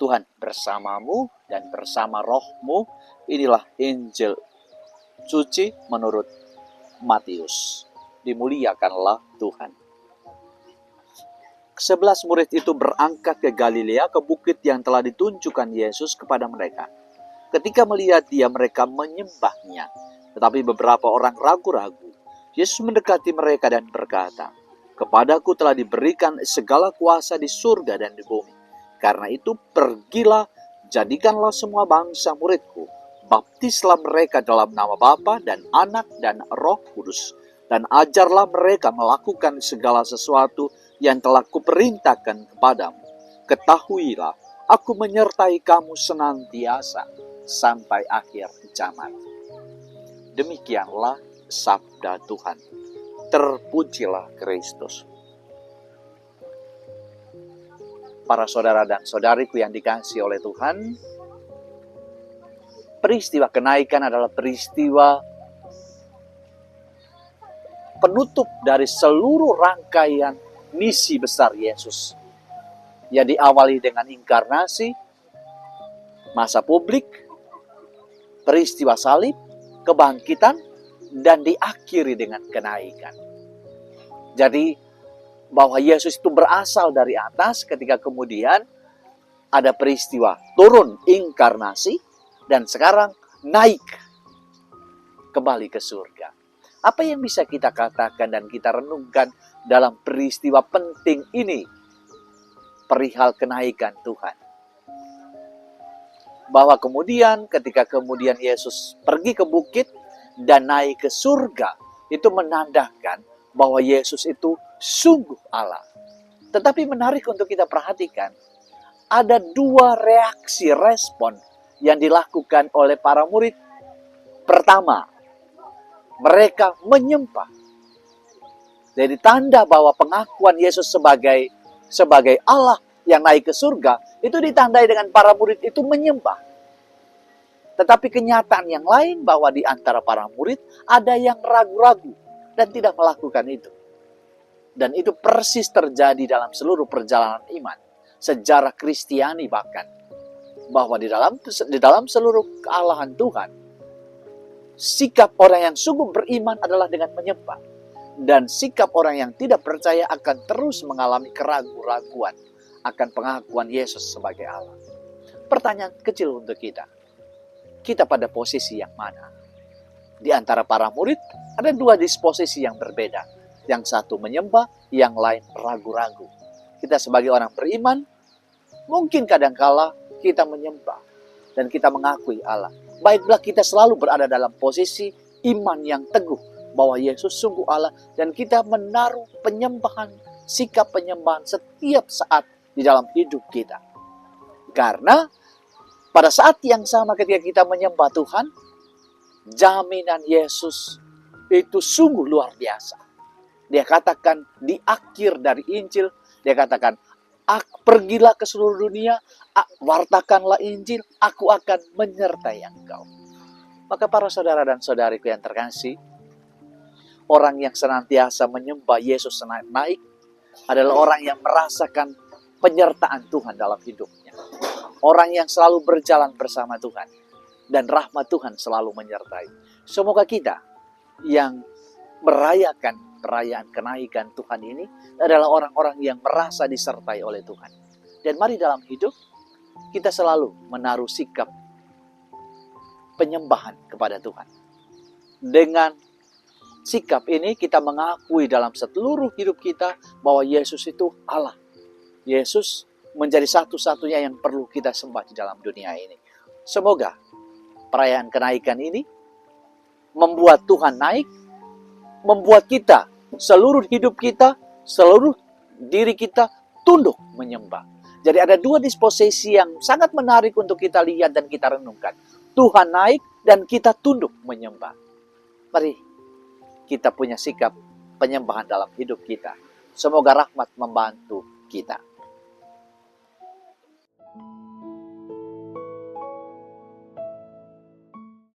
Tuhan bersamamu dan bersama rohmu. Inilah Injil suci menurut Matius. Dimuliakanlah Tuhan. 11 murid itu berangkat ke Galilea, ke bukit yang telah ditunjukkan Yesus kepada mereka. Ketika melihat Dia, mereka menyembahnya. Tetapi beberapa orang ragu-ragu. Yesus mendekati mereka dan berkata, "Kepadaku telah diberikan segala kuasa di surga dan di bumi. Karena itu pergilah, jadikanlah semua bangsa muridku. Baptislah mereka dalam nama Bapa dan Anak dan Roh Kudus. Dan ajarlah mereka melakukan segala sesuatu yang telah kuperintahkan kepadamu. Ketahuilah, aku menyertai kamu senantiasa sampai akhir zaman." Demikianlah sabda Tuhan. Terpujilah Kristus. Para saudara dan saudariku yang dikasihi oleh Tuhan, peristiwa kenaikan adalah peristiwa penutup dari seluruh rangkaian misi besar Yesus. Yang diawali dengan inkarnasi, masa publik, peristiwa salib, kebangkitan, dan diakhiri dengan kenaikan. Jadi, bahwa Yesus itu berasal dari atas ketika kemudian ada peristiwa turun inkarnasi dan sekarang naik kembali ke surga. Apa yang bisa kita katakan dan kita renungkan dalam peristiwa penting ini? Perihal kenaikan Tuhan. Bahwa kemudian ketika kemudian Yesus pergi ke bukit dan naik ke surga, itu menandakan bahwa Yesus itu sungguh Allah. Tetapi menarik untuk kita perhatikan, ada dua reaksi respon yang dilakukan oleh para murid. Pertama, mereka menyembah. Jadi tanda bahwa pengakuan Yesus sebagai Allah yang naik ke surga, itu ditandai dengan para murid itu menyembah. Tetapi kenyataan yang lain bahwa di antara para murid ada yang ragu-ragu dan tidak melakukan itu. Dan itu persis terjadi dalam seluruh perjalanan iman. Sejarah Kristiani bahkan. Bahwa di dalam seluruh kealahan Tuhan, sikap orang yang sungguh beriman adalah dengan menyembah. Dan sikap orang yang tidak percaya akan terus mengalami keraguan-raguan akan pengakuan Yesus sebagai Allah. Pertanyaan kecil untuk kita. Kita pada posisi yang mana? Di antara para murid, ada dua disposisi yang berbeda. Yang satu menyembah, yang lain ragu-ragu. Kita sebagai orang beriman, mungkin kadangkala kita menyembah dan kita mengakui Allah. Baiklah kita selalu berada dalam posisi iman yang teguh bahwa Yesus sungguh Allah dan kita menaruh penyembahan, sikap penyembahan setiap saat di dalam hidup kita. Karena pada saat yang sama ketika kita menyembah Tuhan, jaminan Yesus itu sungguh luar biasa. Dia katakan di akhir dari Injil, dia katakan, "Pergilah ke seluruh dunia, wartakanlah Injil, aku akan menyertai engkau." Maka para saudara dan saudariku yang terkasih, orang yang senantiasa menyembah Yesus naik adalah orang yang merasakan penyertaan Tuhan dalam hidupnya. Orang yang selalu berjalan bersama Tuhan. Dan rahmat Tuhan selalu menyertai. Semoga kita yang merayakan perayaan kenaikan Tuhan ini adalah orang-orang yang merasa disertai oleh Tuhan. Dan mari dalam hidup kita selalu menaruh sikap penyembahan kepada Tuhan. Dengan sikap ini kita mengakui dalam seluruh hidup kita bahwa Yesus itu Allah. Yesus menjadi satu-satunya yang perlu kita sembah di dalam dunia ini. Semoga perayaan kenaikan ini membuat Tuhan naik, membuat kita, seluruh hidup kita, seluruh diri kita tunduk menyembah. Jadi ada dua disposisi yang sangat menarik untuk kita lihat dan kita renungkan. Tuhan naik dan kita tunduk menyembah. Mari kita punya sikap penyembahan dalam hidup kita. Semoga rahmat membantu kita.